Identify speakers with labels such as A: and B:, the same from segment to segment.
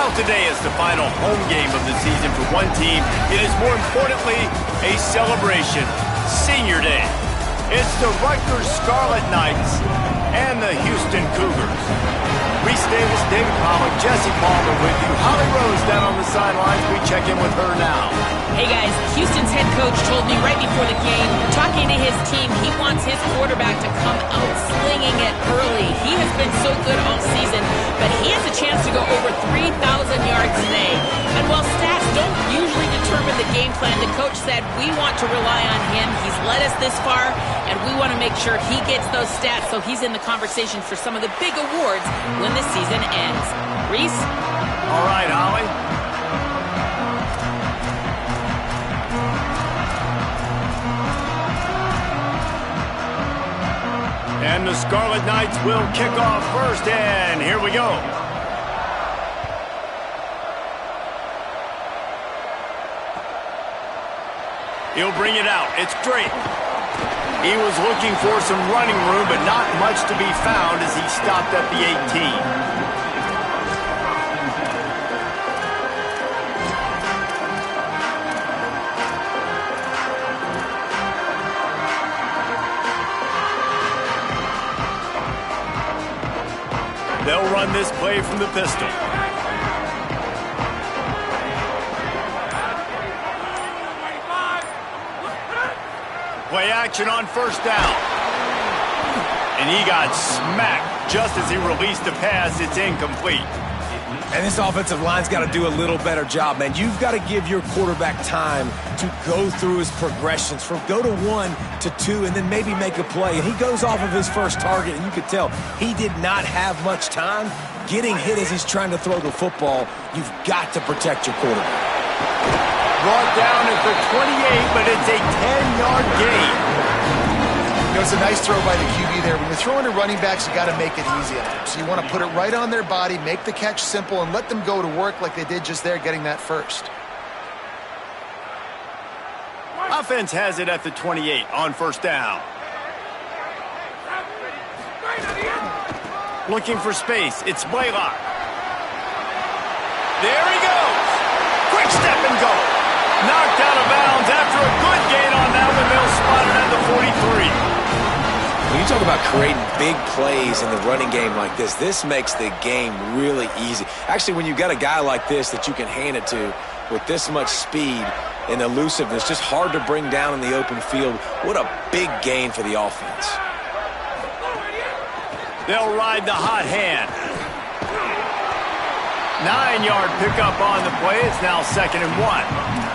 A: While today is the final home game of the season for one team, it is more importantly a celebration, Senior Day. It's the Rutgers Scarlet Knights and the Houston Cougars. Reese Davis, David Pollock, Jesse Palmer with you. Holly Rose down on the sidelines. We check in with her now.
B: Hey guys, Houston's head coach told me right before the game, talking to his team, he wants his quarterback to come out slinging it early. He has been so good all season, but he has a chance to go over 3,000 yards today. And while stats don't usually determine the game plan, the coach said we want to rely on him. He's led us this far, and we want to make sure he gets those stats so he's in the conversation for some of the big awards when the season ends. Reese?
A: All right, Holly. And the Scarlet Knights will kick off first, and here we go. He'll bring it out. It's Drake. He was looking for some running room, but not much to be found as he stopped at the 18. They'll run this play from the pistol. Play action on first down. And he got smacked just as he released the pass. It's incomplete.
C: And this offensive line's got to do a little better job, man. You've got to give your quarterback time to go through his progressions from go to 1 to 2 and then maybe make a play. And he goes off of his first target, and you could tell he did not have much time getting hit as he's trying to throw the football. You've got to protect your quarterback.
A: Brought down at the 28, but it's a 10-yard gain.
D: You know, it's a nice throw by the QB there. When you're throwing to running backs, you got to make it easy on them. So you want to put it right on their body, make the catch simple, and let them go to work like they did just there, getting that first.
A: Offense has it at the 28 on first down. Looking for space. It's Blaylock. There he goes. Quick step and go. Knocked out of bounds after a good gain on that one. They'll spot it at the 43.
C: When you talk about creating big plays in the running game like this makes the game really easy. Actually, when you got a guy like this that you can hand it to with this much speed and elusiveness, just hard to bring down in the open field, what a big gain for the offense.
A: They'll ride the hot hand. 9-yard pickup on the play. It's now 2nd and 1.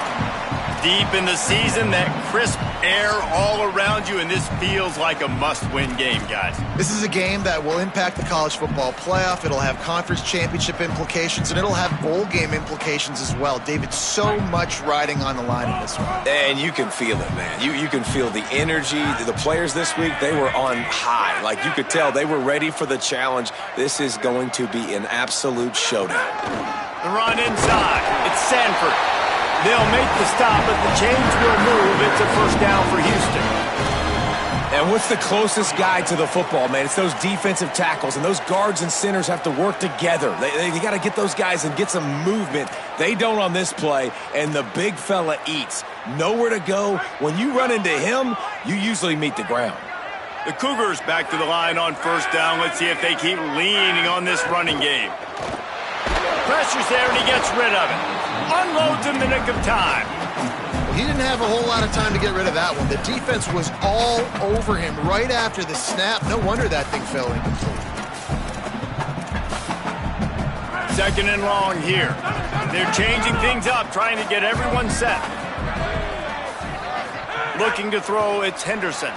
A: Deep in the season, that crisp air all around you, and this feels like a must-win game, guys.
D: This is a game that will impact the college football playoff. It'll have conference championship implications, and it'll have bowl game implications as well. David, so much riding on the line in this one.
C: And you can feel it, man. You can feel the energy. The players this week, they were on high. Like, you could tell they were ready for the challenge. This is going to be an absolute showdown.
A: The run inside. It's Sanford. They'll make the stop, but the chains will move. It's a first down for Houston.
C: And what's the closest guy to the football, man? It's those defensive tackles, and those guards and centers have to work together. They got to get those guys and get some movement. They don't on this play, and the big fella eats. Nowhere to go. When you run into him, you usually meet the ground.
A: The Cougars back to the line on first down. Let's see if they keep leaning on this running game. Pressure's there, and he gets rid of it. Unloads in the nick of time.
D: Well, he didn't have a whole lot of time to get rid of that one. The defense was all over him right after the snap. No wonder that thing fell incomplete.
A: 2nd and long here. They're changing things up, trying to get everyone set. Looking to throw, it's Henderson.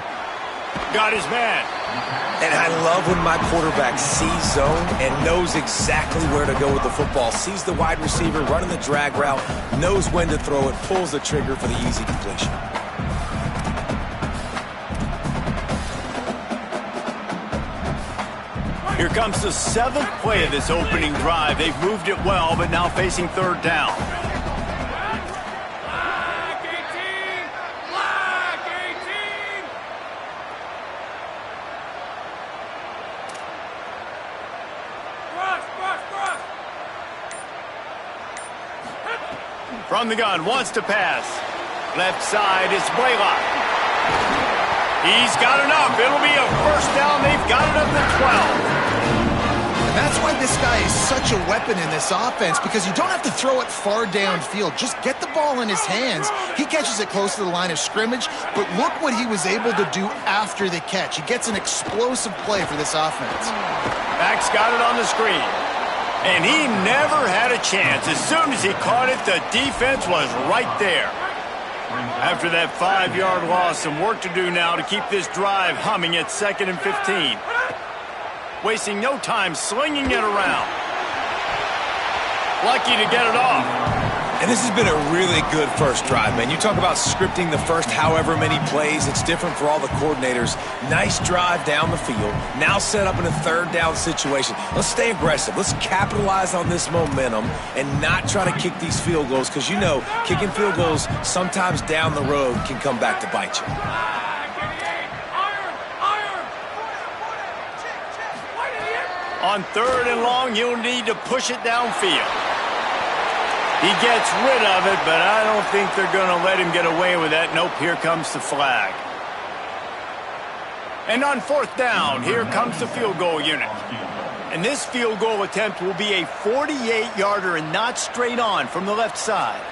A: Got his man.
C: And I love when my quarterback sees zone and knows exactly where to go with the football. Sees the wide receiver running the drag route, knows when to throw it, pulls the trigger for the easy completion.
A: Here comes the 7th play of this opening drive. They've moved it well, but now facing 3rd down. From the gun, wants to pass. Left side is Blaylock. He's got enough. It'll be a first down. They've got it up to 12.
D: And that's why this guy is such a weapon in this offense, because you don't have to throw it far downfield. Just get the ball in his hands. He catches it close to the line of scrimmage, but look what he was able to do after the catch. He gets an explosive play for this offense.
A: Max got it on the screen. And he never had a chance. As soon as he caught it, the defense was right there. After that 5-yard loss, some work to do now to keep this drive humming at 2nd and 15. Wasting no time slinging it around. Lucky to get it off.
C: And this has been a really good first drive, man. You talk about scripting the first however many plays. It's different for all the coordinators. Nice drive down the field. Now set up in a 3rd down situation. Let's stay aggressive. Let's capitalize on this momentum and not try to kick these field goals, because you know kicking field goals sometimes down the road can come back to bite you.
A: On 3rd and long, he'll need to push it downfield. He gets rid of it, but I don't think they're going to let him get away with that. Nope, here comes the flag. And on 4th down, here comes the field goal unit. And this field goal attempt will be a 48-yarder and not straight on from the left side.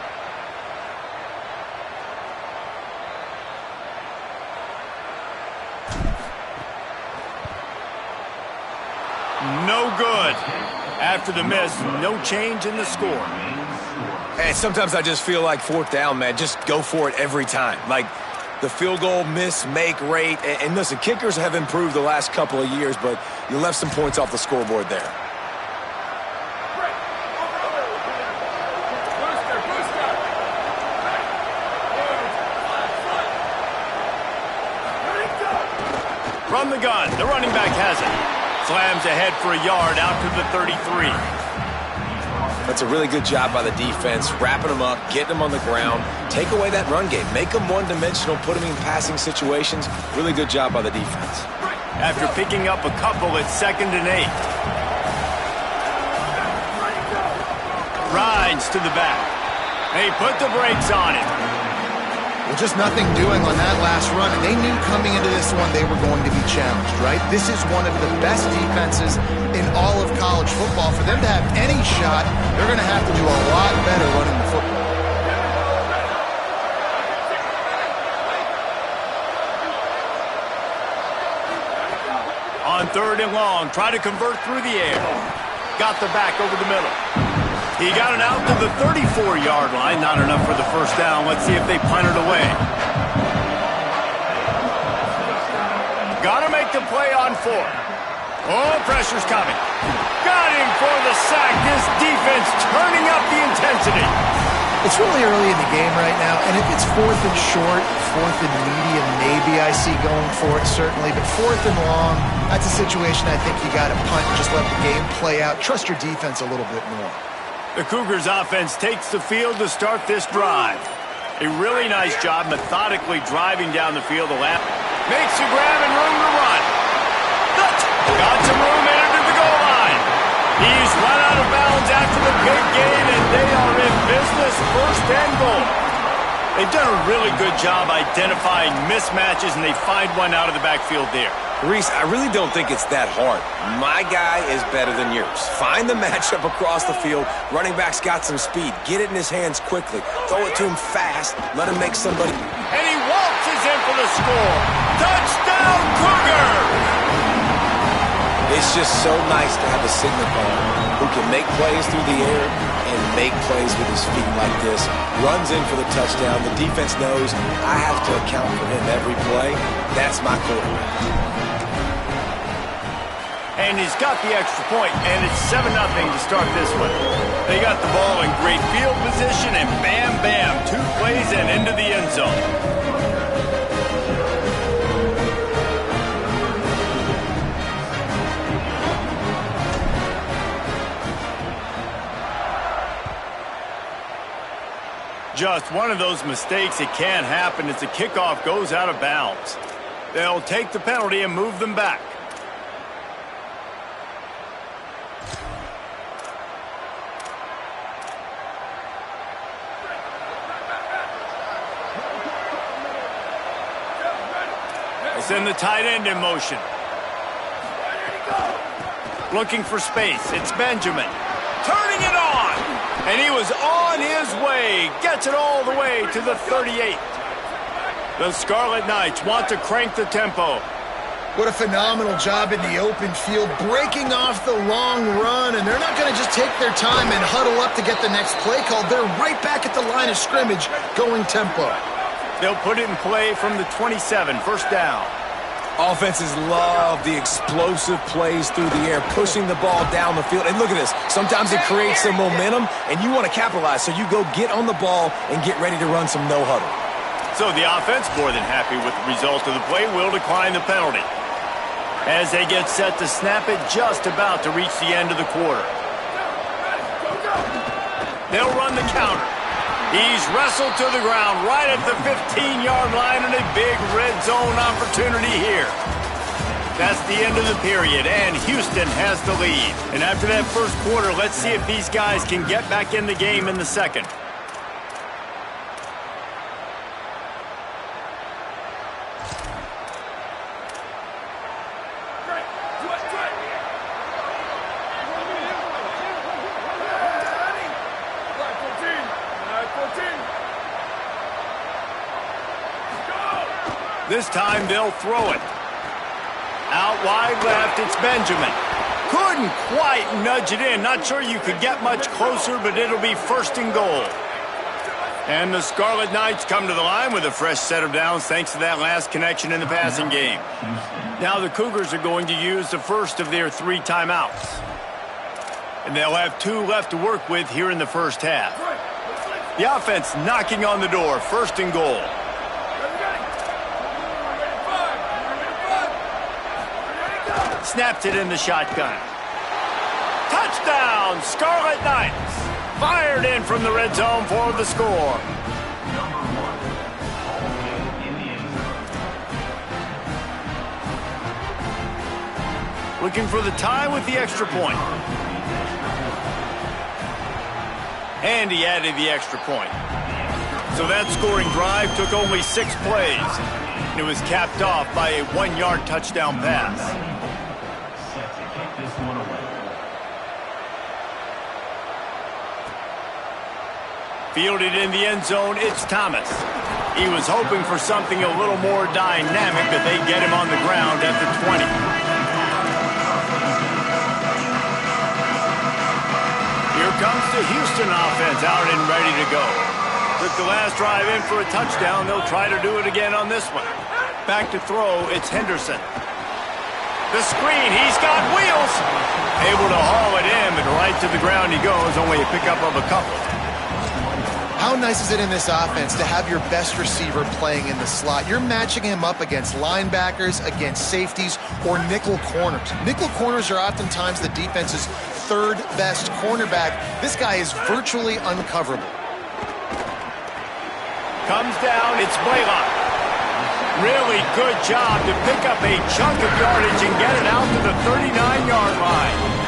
A: No good. After the miss, no change in the score.
C: Hey, sometimes I just feel like 4th down, man. Just go for it every time. Like the field goal miss, make rate. And listen, kickers have improved the last couple of years, but you left some points off the scoreboard there.
A: From the gun, the running back has it. Slams ahead for a yard out to the 33.
C: That's a really good job by the defense, wrapping them up, getting them on the ground. Take away that run game. Make them one-dimensional, put them in passing situations. Really good job by the defense.
A: After picking up a couple at 2nd and 8. Rides to the back. They put the brakes on it.
D: Well, just nothing doing on that last run, and they knew coming into this one they were going to be challenged, right? This is one of the best defenses in all of college football. For them to have any shot, they're going to have to do a lot better running the football.
A: On 3rd and long, try to convert through the air. Got the back over the middle. He got it out to the 34-yard line. Not enough for the first down. Let's see if they punt it away. Got to make the play on 4th. Oh, pressure's coming. Got him for the sack. This defense turning up the intensity.
D: It's really early in the game right now, and if it's 4th and short, 4th and medium, maybe I see going for it, certainly. But 4th and long, that's a situation I think you got to punt and just let the game play out. Trust your defense a little bit more.
A: The Cougars offense takes the field to start this drive. A really nice job methodically driving down the field. The lap makes a grab and room to run. Got some room into the goal line. He's run out of bounds after the big gain, and they are in business, 1st and goal. They've done a really good job identifying mismatches, and they find one out of the backfield there.
C: Reese, I really don't think it's that hard. My guy is better than yours. Find the matchup across the field. Running back's got some speed. Get it in his hands quickly. Throw it to him fast. Let him make somebody.
A: And he waltzes in for the score. Touchdown, Cougars!
C: It's just so nice to have a signal caller who can make plays through the air and make plays with his feet like this. Runs in for the touchdown. The defense knows I have to account for him every play. That's my quarterback.
A: And he's got the extra point, and it's 7-0 to start this one. They got the ball in great field position, and bam, bam, 2 plays and into the end zone. Just one of those mistakes. It can happen as the kickoff goes out of bounds. They'll take the penalty and move them back. send the tight end in motion. Looking for space. It's Benjamin. Turning it on. And he was on his way. Gets it all the way to the 38. The Scarlet Knights want to crank the tempo.
D: What a phenomenal job in the open field, breaking off the long run, and they're not going to just take their time and huddle up to get the next play called. They're right back at the line of scrimmage, going tempo.
A: They'll put it in play from the 27, first down.
C: Offenses love the explosive plays through the air, pushing the ball down the field. And look at this. Sometimes it creates some momentum, and you want to capitalize, so you go get on the ball and get ready to run some no-huddle.
A: So the offense, more than happy with the result of the play, will decline the penalty. As they get set to snap it, just about to reach the end of the quarter. They'll run the counter. He's wrestled to the ground right at the 15-yard line, and a big red zone opportunity here. That's the end of the period, and Houston has the lead. And after that first quarter, let's see if these guys can get back in the game in the second. This time they'll throw it. Out wide left, it's Benjamin. Couldn't quite nudge it in. Not sure you could get much closer, but it'll be first and goal. And the Scarlet Knights come to the line with a fresh set of downs thanks to that last connection in the passing game. Now the Cougars are going to use the first of their 3 timeouts. And they'll have 2 left to work with here in the first half. The offense knocking on the door, first and goal. Snapped it in the shotgun. Touchdown, Scarlet Knights. Fired in from the red zone for the score. Looking for the tie with the extra point. And he added the extra point. So that scoring drive took only 6 plays. And it was capped off by a 1-yard touchdown pass. Fielded in the end zone, it's Thomas. He was hoping for something a little more dynamic, but they get him on the ground at the 20. Here comes the Houston offense out and ready to go. Took the last drive in for a touchdown. They'll try to do it again on this one. Back to throw, it's Henderson. The screen, he's got wheels. Able to haul it in, but right to the ground he goes, only a pickup of a couple.
D: How nice is it in this offense to have your best receiver playing in the slot? You're matching him up against linebackers, against safeties, or nickel corners. Nickel corners are oftentimes the defense's 3rd best cornerback. This guy is virtually uncoverable.
A: Comes down, it's Blaylock. Really good job to pick up a chunk of yardage and get it out to the 39-yard line.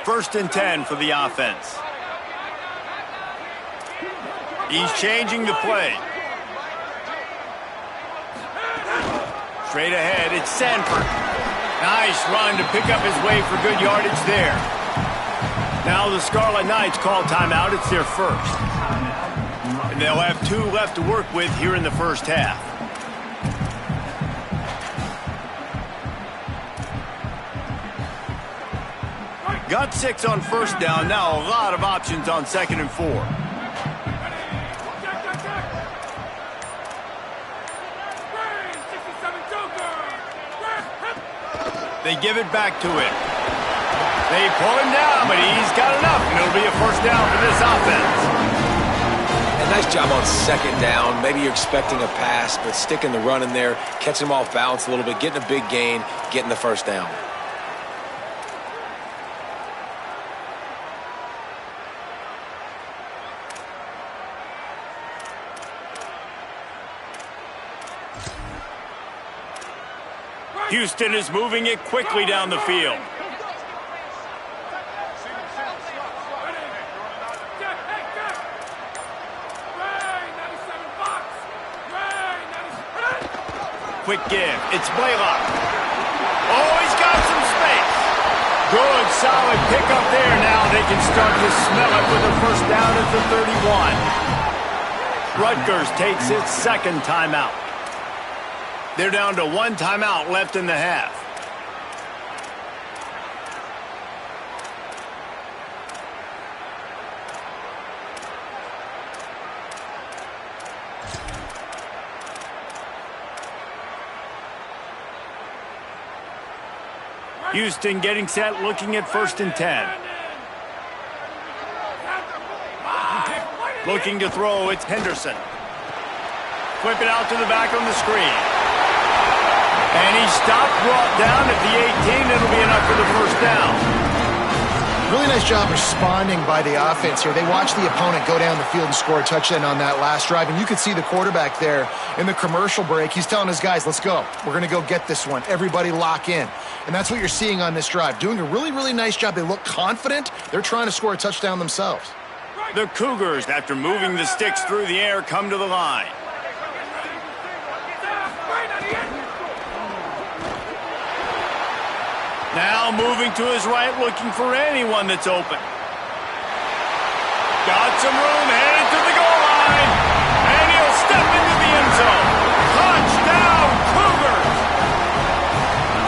A: First and 10 for the offense. He's changing the play. Straight ahead, it's Sanford. Nice run to pick up his way for good yardage there. Now the Scarlet Knights call timeout. It's their first. And they'll have 2 left to work with here in the first half. Got 6 on first down. Now a lot of options on 2nd and 4. They give it back to him. They pull him down, but he's got enough, and it'll be a first down for this offense.
C: And nice job on 2nd down. Maybe you're expecting a pass, but sticking the run in there, catching him off balance a little bit, getting a big gain, getting the first down.
A: Houston is moving it quickly down the field. Quick give. It's Blaylock. Oh, he's got some space. Good, solid pickup there. Now they can start to smell it with a first down at the 31. Rutgers takes its second timeout. They're down to one timeout left in the half. Houston getting set, looking at 1st and 10. Looking to throw, it's Henderson. Flip it out to the back on the screen. And he stopped, brought down at the 18. It'll be enough for the first down.
D: Really nice job responding by the offense here. They watched the opponent go down the field and score a touchdown on that last drive. And you could see the quarterback there in the commercial break. He's telling his guys, let's go. We're going to go get this one. Everybody lock in. And that's what you're seeing on this drive. Doing a really, really nice job. They look confident. They're trying to score a touchdown themselves.
A: The Cougars, after moving the sticks through the air, come to the line. Now moving to his right, looking for anyone that's open. Got some room, headed to the goal line. And he'll step into the end zone. Touchdown, Cougars!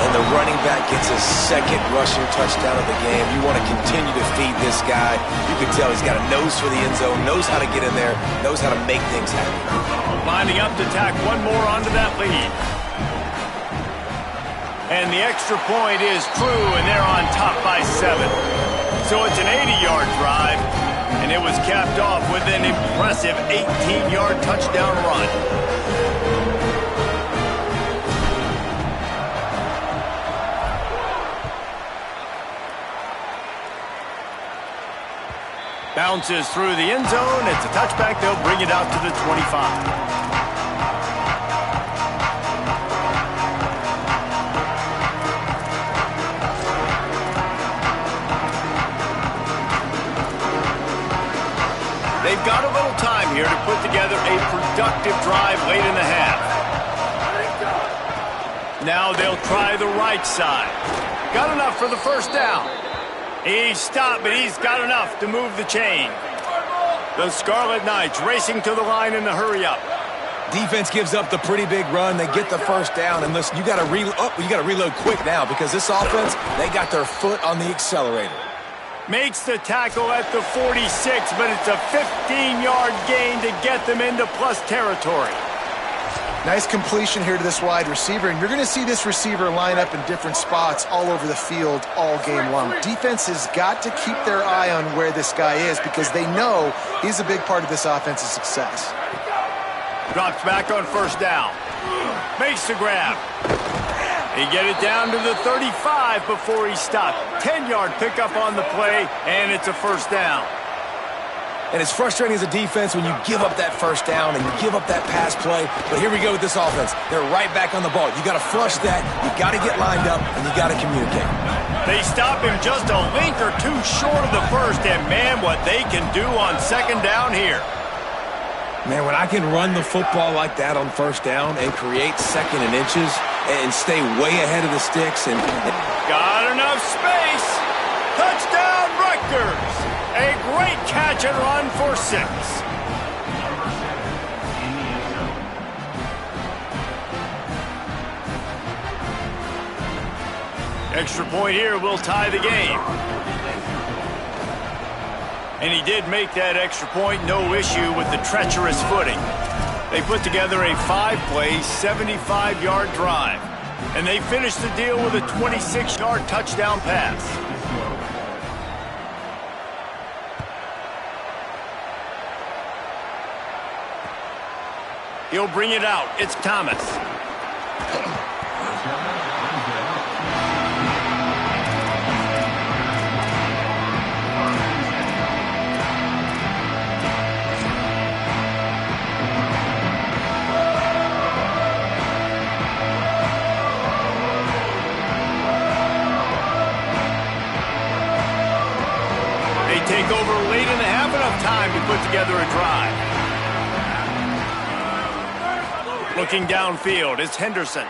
C: And the running back gets his second rushing touchdown of the game. You want to continue to feed this guy. You can tell he's got a nose for the end zone, knows how to get in there, knows how to make things happen.
A: Lining up to tack one more onto that lead. And the extra point is true, and they're on top by 7. So it's an 80-yard drive, and it was capped off with an impressive 18-yard touchdown run. Bounces through the end zone. It's a touchback. They'll bring it out to the 25. They've got a little time here to put together a productive drive late in the half. Now they'll try the right side. Got enough for the first down. He's stopped, but he's got enough to move the chain. The Scarlet Knights racing to the line in the hurry-up.
C: Defense gives up the pretty big run. They get the first down, and listen, you got to reload quick now because this offense, they got their foot on the accelerator.
A: Makes the tackle at the 46, but it's a 15-yard gain to get them into plus territory.
D: Nice completion here to this wide receiver, and you're going to see this receiver line up in different spots all over the field all game long. Defense has got to keep their eye on where this guy is because they know he's a big part of this offense's success.
A: Drops back on first down. Makes the grab. He get it down to the 35 before he stopped. 10-yard pickup on the play, and it's a first down.
C: And it's frustrating as a defense when you give up that first down and you give up that pass play. But here we go with this offense. They're right back on the ball. You got to flush that. You got to get lined up, and you got to communicate.
A: They stop him just a link or two short of the first, and man, what they can do on second down here.
C: Man, when I can run the football like that on first down and create second and inches and stay way ahead of the sticks and
A: got enough space. Touchdown, Rutgers. A great catch and run for 6. Extra point here will tie the game. And he did make that extra point, no issue with the treacherous footing. They put together a 5-play, 75-yard drive. And they finished the deal with a 26-yard touchdown pass. He'll bring it out. It's Thomas. put together a drive. Looking downfield, it's Henderson.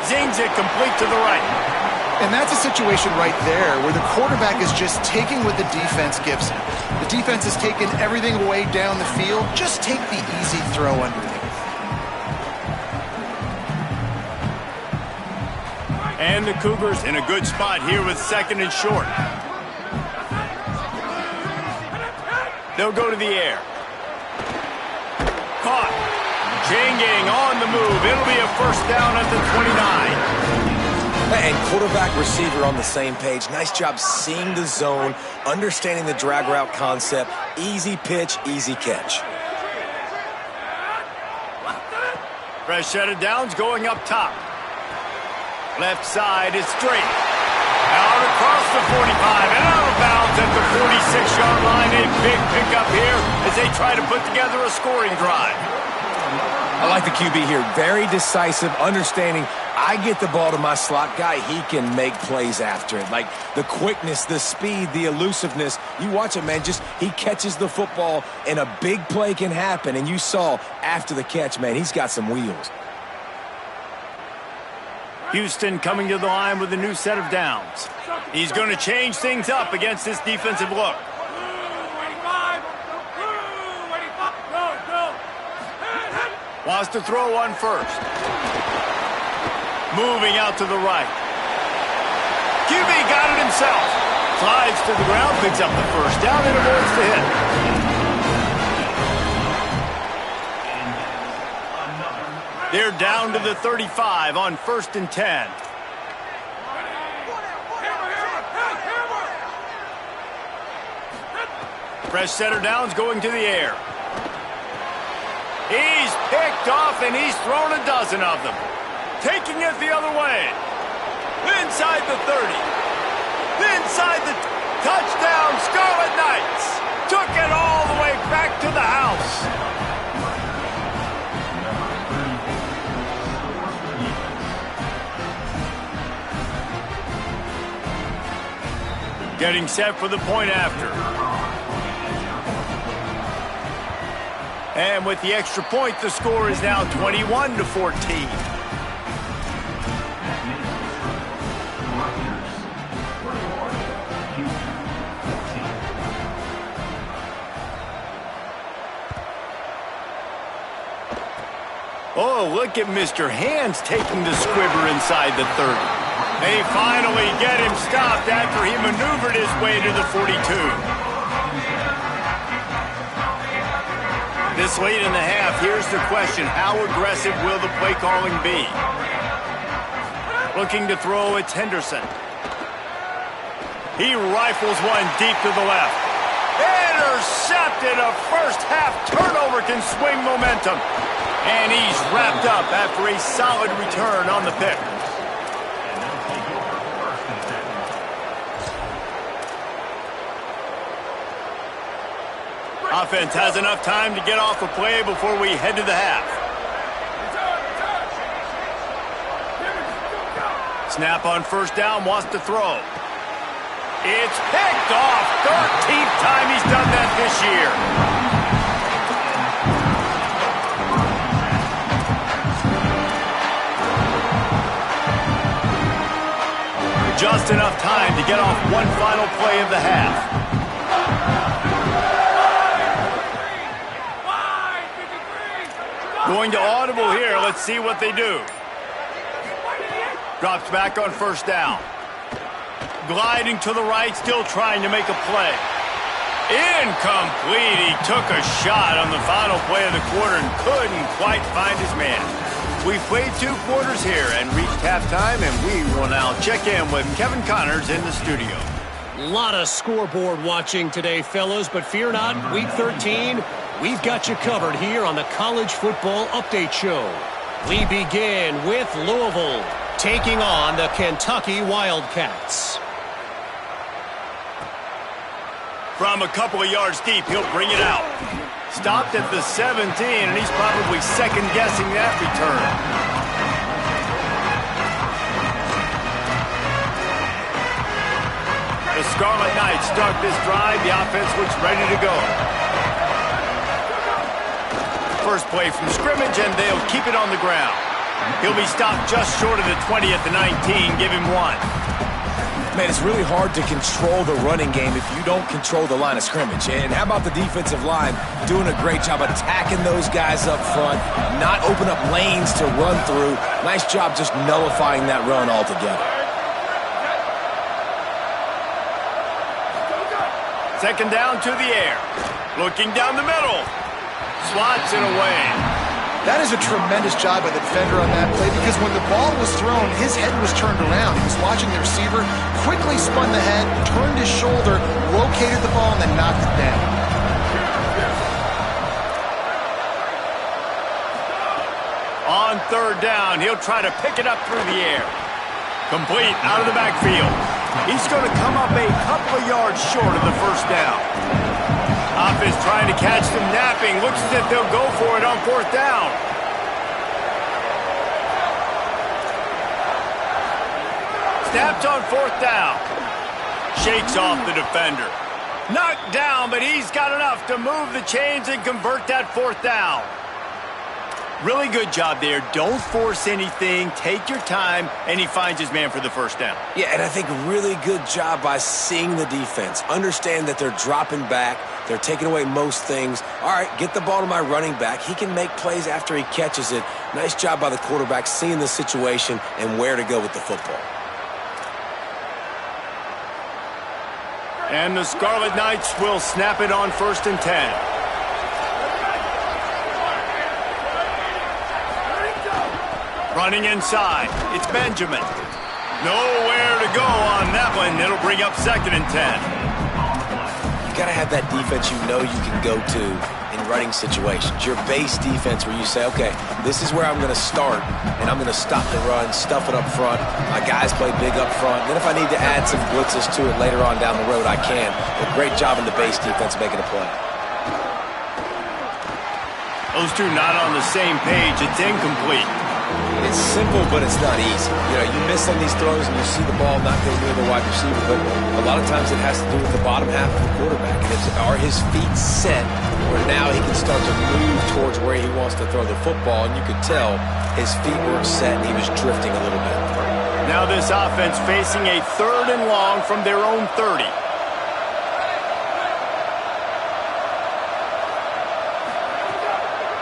A: Zings it complete to the right.
D: And that's a situation right there where the quarterback is just taking what the defense gives him. The defense has taken everything away down the field. Just take the easy throw underneath.
A: And the Cougars in a good spot here with second and short. They'll go to the air. Caught. Chain gang on the move. It'll be a first down at the 29.
C: And quarterback, receiver on the same page. Nice job seeing the zone, understanding the drag route concept. Easy pitch, easy catch.
A: Fresh set of downs going up top. Left side is straight. Out across the 45 and out of bounds at the 46-yard line. A big pickup here as they try to put together a scoring drive.
C: I like the QB here. Very decisive, understanding I get the ball to my slot guy, he can make plays after it. Like the quickness, the speed, the elusiveness. You watch it, man, just he catches the football and a big play can happen. And you saw after the catch, man, he's got some wheels.
A: Houston coming to the line with a new set of downs. He's going to change things up against this defensive look. Wants to throw one first. Moving out to the right. QB got it himself. Slides to the ground, picks up the first down, and avoids the hit. They're down to the 35 on 1st and 10. Fresh setter downs going to the air. He's picked off, and he's thrown a dozen of them. Taking it the other way. Inside the 30. Inside the touchdown, Scarlet Knights. Took it all the way back to the house. Getting set for the point after. And with the extra point, the score is now 21-14. Oh, look at Mr. Hands taking the squibber inside the 30. They finally get him stopped after he maneuvered his way to the 42. This late in the half, here's the question. How aggressive will the play calling be? Looking to throw, it's Henderson. He rifles one deep to the left. Intercepted. A first half turnover can swing momentum. And he's wrapped up after a solid return on the pick. Offense has enough time to get off a play before we head to the half. Snap on first down, wants to throw. It's picked off. 13th time he's done that this year. Just enough time to get off one final play of the half. Going to audible here. Let's see what they do. Drops back on first down. Gliding to the right, still trying to make a play. Incomplete. He took a shot on the final play of the quarter and couldn't quite find his man. We've played 2 quarters here and reached halftime, and we will now check in with Kevin Connors in the studio.
E: A lot of scoreboard watching today, fellas, but fear not, Week 13, we've got you covered here on the College Football Update Show. We begin with Louisville taking on the Kentucky Wildcats.
A: From a couple of yards deep, he'll bring it out. Stopped at the 17, and he's probably second-guessing that return. The Scarlet Knights start this drive. The offense looks ready to go. First play from scrimmage, and they'll keep it on the ground. He'll be stopped just short of the 20 at the 19. Give him 1.
C: Man, it's really hard to control the running game if you don't control the line of scrimmage. And how about the defensive line doing a great job attacking those guys up front, not open up lanes to run through. Nice job just nullifying that run altogether.
A: Second down to the air. Looking down the middle. Slots it away.
D: That is a tremendous job by the defender on that play because when the ball was thrown, his head was turned around. He was watching the receiver, quickly spun the head, turned his shoulder, located the ball, and then knocked it down.
A: On third down, he'll try to pick it up through the air. Complete out of the backfield. He's going to come up a couple of yards short of the first down. Offense trying to catch them napping. Looks as if they'll go for it on fourth down. Snapped on fourth down. Shakes off the defender. Knocked down, but he's got enough to move the chains and convert that fourth down. Really good job there. Don't force anything. Take your time, and he finds his man for the first down.
C: Yeah, and I think really good job by seeing the defense. Understand that they're dropping back. They're taking away most things. All right, get the ball to my running back. He can make plays after he catches it. Nice job by the quarterback seeing the situation and where to go with the football.
A: And the Scarlet Knights will snap it on 1st and 10. Running inside, it's Benjamin. Nowhere to go on that one. It'll bring up 2nd and 10.
C: You got to have that defense you know you can go to in running situations. Your base defense where you say, okay, this is where I'm going to start, and I'm going to stop the run, stuff it up front. My guys play big up front. Then if I need to add some blitzes to it later on down the road, I can. But great job in the base defense making a play.
A: Those two not on the same page. It's incomplete.
C: It's simple, but it's not easy. You know, you miss on these throws and you see the ball not go near the wide receiver, but a lot of times it has to do with the bottom half of the quarterback. And are his feet set where now he can start to move towards where he wants to throw the football, and you could tell his feet weren't set and he was drifting a little bit.
A: Now this offense facing a 3rd and long from their own 30.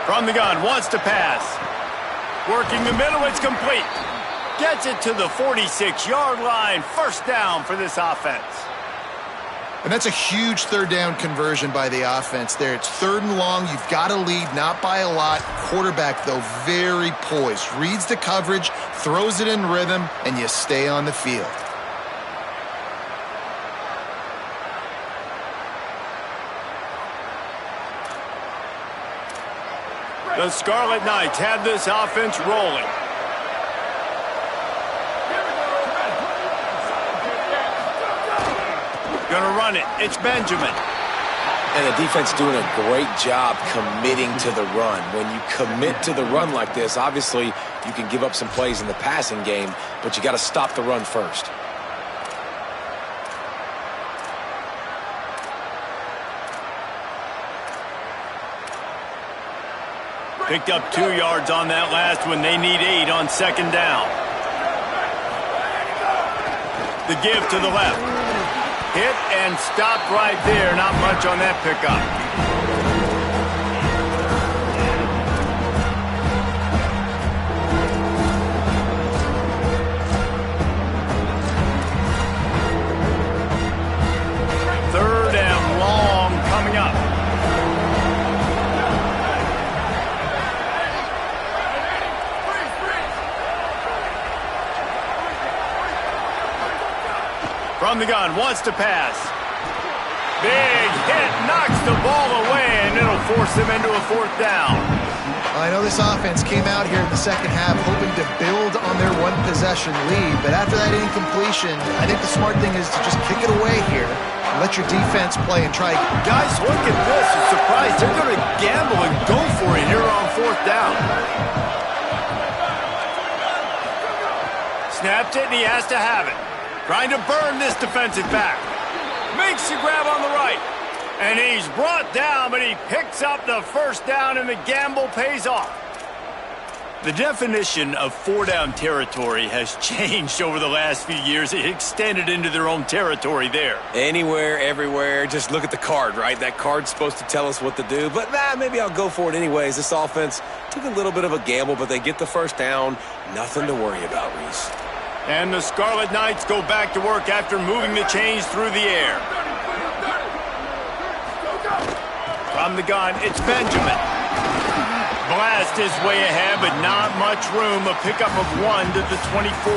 A: From the gun, wants to pass. Working the middle, it's complete. Gets it to the 46-yard line. First down for this offense.
D: And that's a huge 3rd down conversion by the offense there. It's 3rd and long. You've got to lead, not by a lot. Quarterback, though, very poised. Reads the coverage, throws it in rhythm, and you stay on the field.
A: The Scarlet Knights have this offense rolling. Gonna run it. It's Benjamin.
C: And the defense doing a great job committing to the run. When you commit to the run like this, obviously you can give up some plays in the passing game, but you got to stop the run first.
A: Picked up 2 yards on that last one. They need 8 on 2nd down. The give to the left. Hit and stopped right there. Not much on that pickup. Third and long coming up. From the gun, wants to pass. Big hit, knocks the ball away, and it'll force them into a 4th down.
D: I know this offense came out here in the second half hoping to build on their one-possession lead, but after that incompletion, I think the smart thing is to just kick it away here and let your defense play and try.
A: Guys, look at this. I'm surprised they're going to gamble and go for it here on 4th down. Snapped it, and he has to have it. Trying to burn this defensive back. Makes the grab on the right. And he's brought down, but he picks up the first down, and the gamble pays off. The definition of four-down territory has changed over the last few years. It extended into their own territory there.
C: Anywhere, everywhere, just look at the card, right? That card's supposed to tell us what to do, but maybe I'll go for it anyways. This offense took a little bit of a gamble, but they get the first down. Nothing to worry about, Reese.
A: And the Scarlet Knights go back to work after moving the chains through the air. From the gun, it's Benjamin. Blast his way ahead, but not much room. A pickup of 1 to the 24.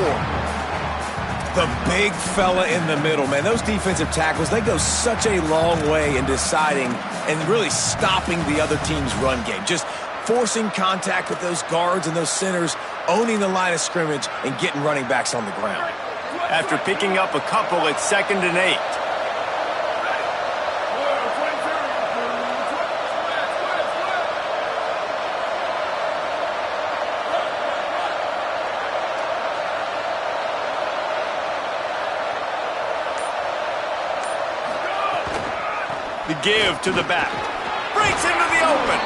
C: The big fella in the middle, man. Those defensive tackles, they go such a long way in deciding and really stopping the other team's run game. Just forcing contact with those guards and those centers, owning the line of scrimmage, and getting running backs on the ground.
A: After picking up a couple, it's 2nd and 8. The give to the back. Breaks into the open.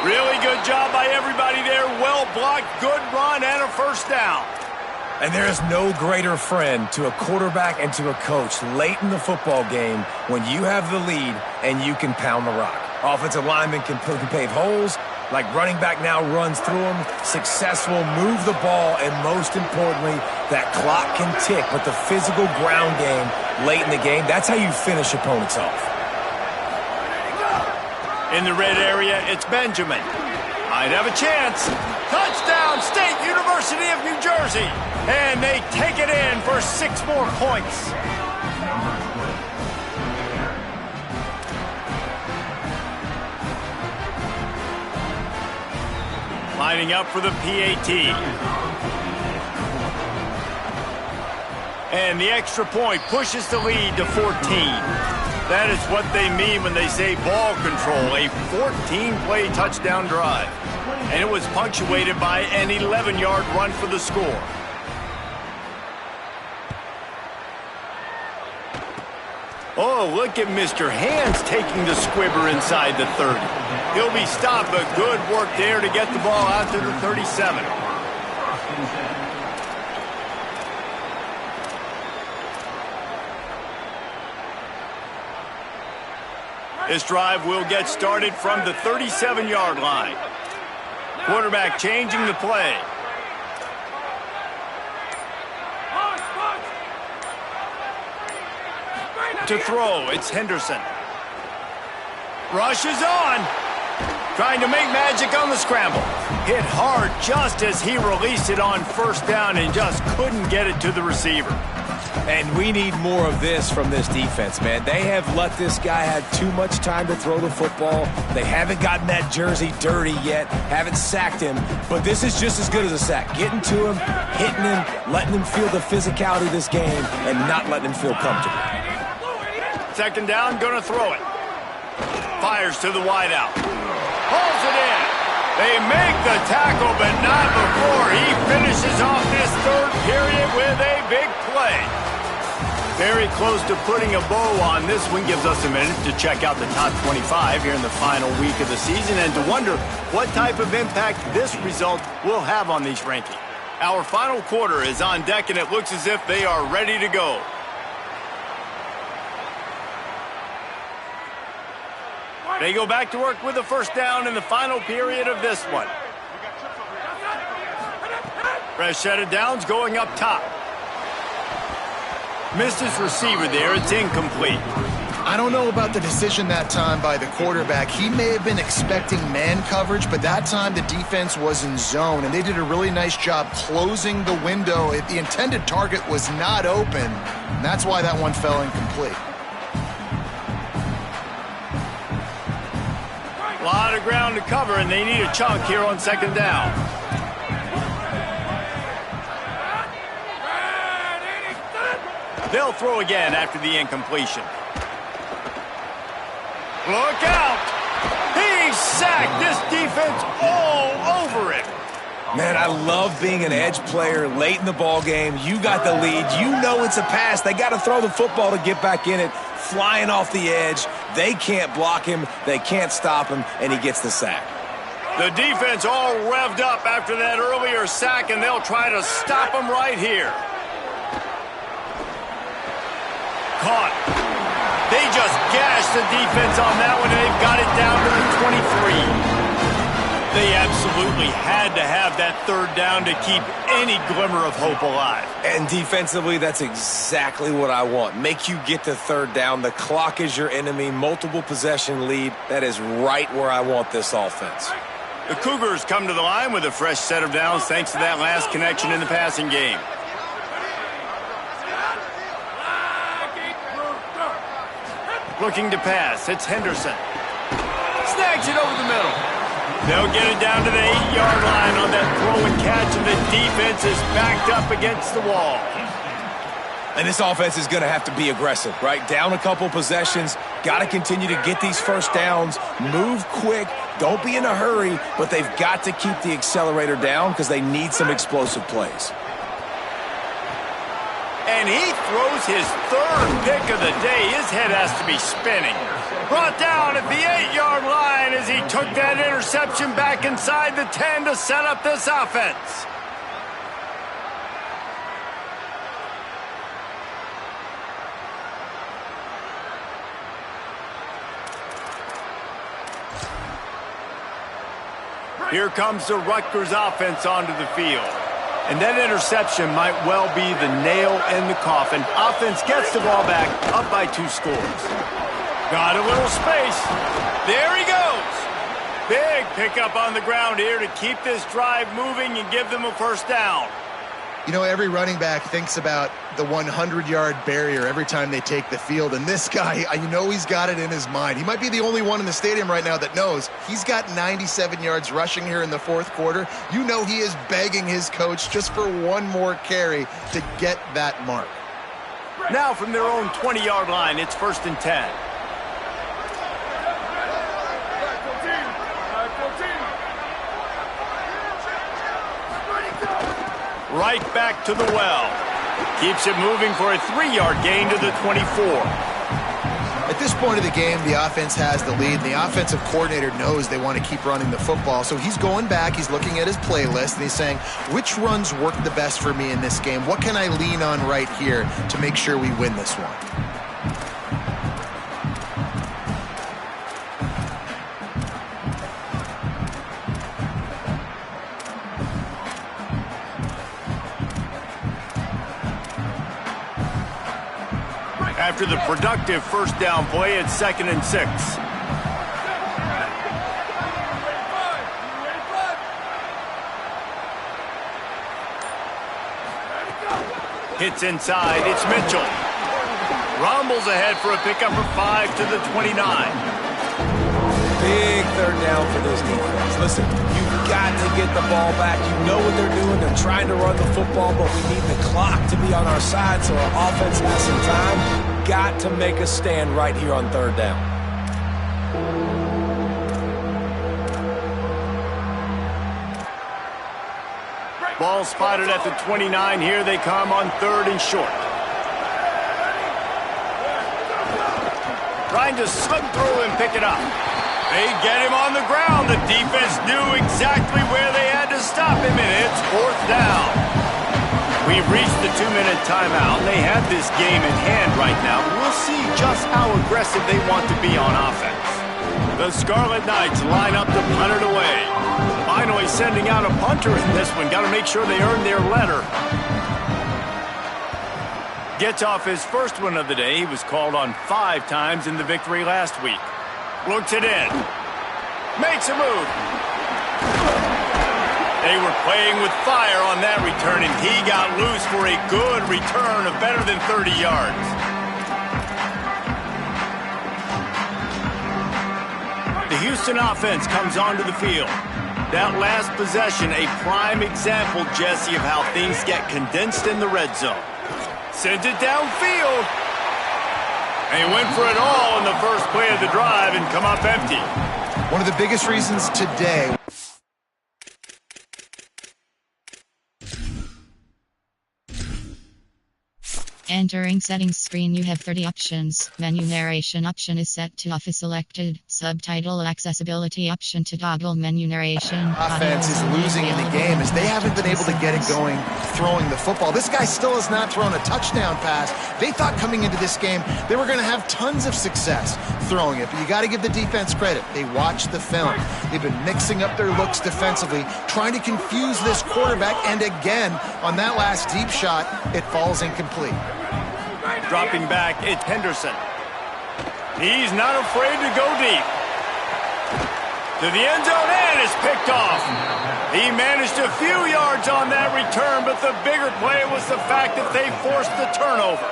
A: Really good job by everybody there. Well blocked, good run, and a first down.
C: And there is no greater friend to a quarterback and to a coach late in the football game when you have the lead and you can pound the rock. Offensive linemen can pave holes, like running back now runs through them, successful, move the ball, and most importantly, that clock can tick. But the physical ground game late in the game, that's how you finish opponents off.
A: In the red area, it's Benjamin. Might have a chance. Touchdown, State University of New Jersey. And they take it in for 6 more points. Lining up for the PAT. And the extra point pushes the lead to 14. That is what they mean when they say ball control, a 14-play touchdown drive. And it was punctuated by an 11-yard run for the score. Oh, look at Mr. Hands taking the squibber inside the 30. He'll be stopped, but good work there to get the ball out to the 37. This drive will get started from the 37-yard line. Quarterback changing the play. To throw, it's Henderson. Rushes on. Trying to make magic on the scramble. Hit hard just as he released it on first down and just couldn't get it to the receiver.
C: And we need more of this from this defense, man. They have let this guy have too much time to throw the football. They haven't gotten that jersey dirty yet, haven't sacked him, but this is just as good as a sack. Getting to him, hitting him, letting him feel the physicality of this game, and not letting him feel comfortable.
A: 2nd down, gonna throw it. Fires to the wideout. Pulls it in. They make the tackle, but not before he finishes off this 3rd period with a big play. Very close to putting a bow on this one. Gives us a minute to check out the top 25 here in the final week of the season and to wonder what type of impact this result will have on these rankings. Our final quarter is on deck, and it looks as if they are ready to go. They go back to work with the first down in the final period of this one. Fresh set of downs going up top. Missed his receiver there. It's incomplete.
D: I don't know about the decision that time by the quarterback. He may have been expecting man coverage, but that time the defense was in zone, and they did a really nice job closing the window. The intended target was not open, and that's why that one fell incomplete.
A: A lot of ground to cover, and they need a chunk here on 2nd down. They'll throw again after the incompletion. Look out! He's sacked. This defense all over it.
C: Man, I love being an edge player late in the ball game. You got the lead. You know it's a pass. They got to throw the football to get back in it. Flying off the edge. They can't block him. They can't stop him, and he gets the sack.
A: The defense all revved up after that earlier sack, and they'll try to stop him right here. Caught. They just gashed the defense on that one, and they've got it down to the 23. They absolutely had to have that third down to keep any glimmer of hope alive.
C: And defensively, that's exactly what I want. Make you get to third down. The clock is your enemy. Multiple possession lead. That is right where I want this offense.
A: The Cougars come to the line with a fresh set of downs thanks to that last connection in the passing game. Looking to pass. It's Henderson. Snags it over the middle. They'll get it down to the 8-yard line on that throw and catch, and the defense is backed up against the wall.
C: And this offense is going to have to be aggressive, right? Down a couple possessions. Got to continue to get these first downs. Move quick. Don't be in a hurry, but they've got to keep the accelerator down because they need some explosive plays.
A: And he throws his third pick of the day. His head has to be spinning. Brought down at the 8-yard line as he took that interception back inside the 10 to set up this offense. Here comes the Rutgers offense onto the field. And that interception might well be the nail in the coffin. Offense gets the ball back, up by 2 scores. Got a little space. There he goes. Big pickup on the ground here to keep this drive moving and give them a first down.
D: You know, every running back thinks about the 100-yard barrier every time they take the field. And this guy, you know he's got it in his mind. He might be the only one in the stadium right now that knows he's got 97 yards rushing here in the fourth quarter. You know he is begging his coach just for one more carry to get that mark.
A: Now from their own 20-yard line, it's 1st and 10. Right back to the well. Keeps it moving for a 3-yard gain to the 24.
D: At this point of the game, the offense has the lead, and the offensive coordinator knows they want to keep running the football. So he's going back, he's looking at his playlist, and he's saying, which runs work the best for me in this game? What can I lean on right here to make sure we win this one?
A: After the productive first down play, it's 2nd and 6. Hits inside, it's Mitchell. Rumbles ahead for a pickup of 5 to the 29.
C: Big third down for this defense. Listen, you've got to get the ball back. You know what they're doing. They're trying to run the football, but we need the clock to be on our side so our offense has some time. Got to make a stand right here on third down.
A: Ball spotted at the 29. Here they come on 3rd and short. Trying to slip through and pick it up. They get him on the ground. The defense knew exactly where they had to stop him, and it's 4th down. We've reached the 2-minute timeout. They have this game in hand right now. We'll see just how aggressive they want to be on offense. The Scarlet Knights line up to punt it away. Finally sending out a punter in this one. Got to make sure they earn their letter. Gets off his first one of the day. He was called on 5 times in the victory last week. Looks it in. Makes a move. They were playing with fire on that return, and he got loose for a good return of better than 30 yards. The Houston offense comes onto the field. That last possession, a prime example, Jesse, of how things get condensed in the red zone. Sends it downfield. And he went for it all in the first play of the drive and come up empty.
D: One of the biggest reasons today
F: Entering settings screen, you have 30 options. Menu narration option is set to off is selected. Subtitle accessibility option to toggle menu narration.
D: Offense is losing in the game as they haven't been able to get it going throwing the football. This guy still has not thrown a touchdown pass. They thought coming into this game they were going to have tons of success throwing it, but you got to give the defense credit. They watched the film. They've been mixing up their looks defensively, trying to confuse this quarterback, and again, on that last deep shot, it falls incomplete.
A: Dropping back, it's Henderson. He's not afraid to go deep. To the end zone, and it's picked off. He managed a few yards on that return, but the bigger play was the fact that they forced the turnover.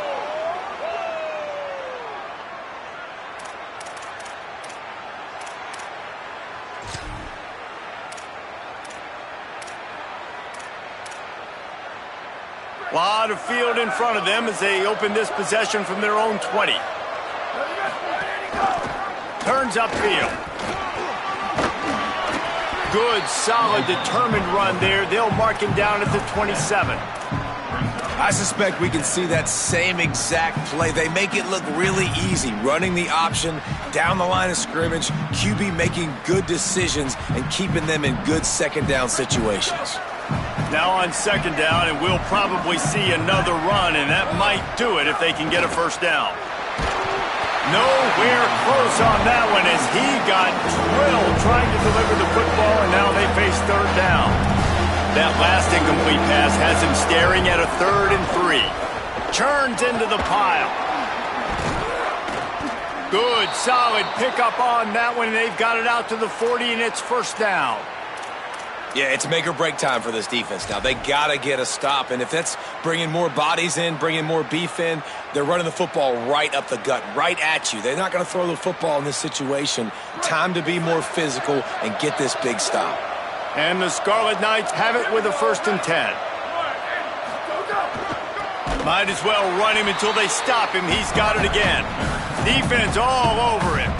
A: A lot of field in front of them as they open this possession from their own 20. Turns upfield. Good, solid, determined run there. They'll mark him down at the 27.
C: I suspect we can see that same exact play. They make it look really easy, running the option down the line of scrimmage, QB making good decisions and keeping them in good second down situations.
A: Now on second down, and we'll probably see another run, and that might do it if they can get a first down. Nowhere close on that one as he got drilled trying to deliver the football, and now they face third down. That last incomplete pass has him staring at a 3rd and 3. Churns into the pile. Good, solid pickup on that one, and they've got it out to the 40, and it's first down.
C: Yeah, it's make or break time for this defense now. They got to get a stop, and if that's bringing more bodies in, bringing more beef in, they're running the football right up the gut, right at you. They're not going to throw the football in this situation. Time to be more physical and get this big stop.
A: And the Scarlet Knights have it with a 1st and 10. Might as well run him until they stop him. He's got it again. Defense all over him.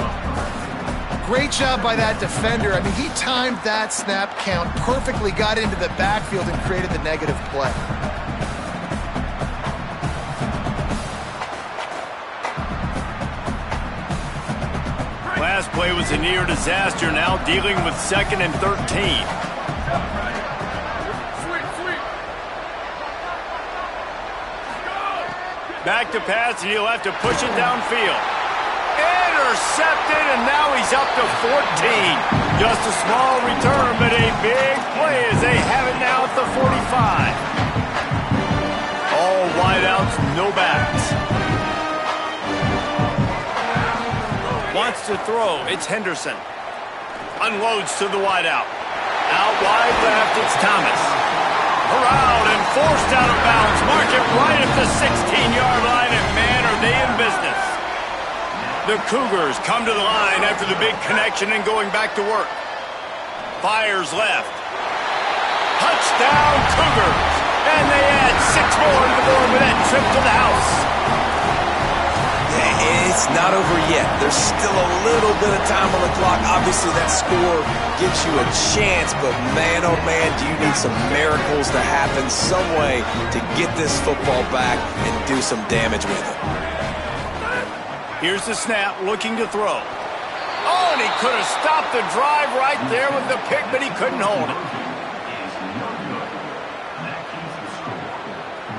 D: Great job by that defender. I mean, he timed that snap count perfectly, got into the backfield and created the negative play.
A: Last play was a near disaster, now dealing with 2nd and 13. Back to pass, and he'll have to push it downfield. Intercepted, and now he's up to 14. Just a small return, but a big play as they have it now at the 45. All wideouts, no backs. Wants to throw, it's Henderson. Unloads to the wideout. Out wide left, it's Thomas. Corralled and forced out of bounds. Mark it right at the 16-yard line, and man, are they in business. The Cougars come to the line after the big connection and going back to work. Fires left. Touchdown Cougars. And they add 6 more to the board with that trip to the house.
C: It's not over yet. There's still a little bit of time on the clock. Obviously, that score gives you a chance, but man, oh man, do you need some miracles to happen some way to get this football back and do some damage with it.
A: Here's the snap, looking to throw. Oh, and he could have stopped the drive right there with the pick, but he couldn't hold it.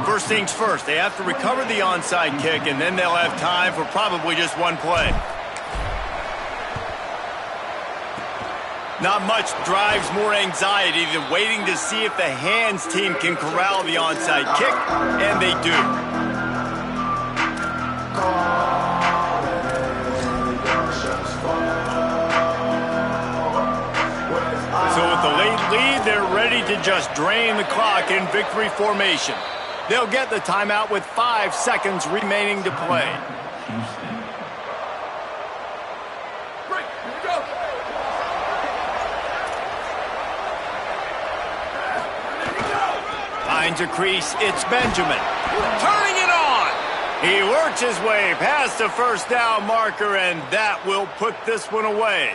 A: First things first, they have to recover the onside kick, and then they'll have time for probably just one play. Not much drives more anxiety than waiting to see if the hands team can corral the onside kick, and they do. So with the late lead, they're ready to just drain the clock in victory formation. They'll get the timeout with 5 seconds remaining to play. Finds a crease, it's Benjamin. Turning it on! He works his way past the first down marker, and that will put this one away.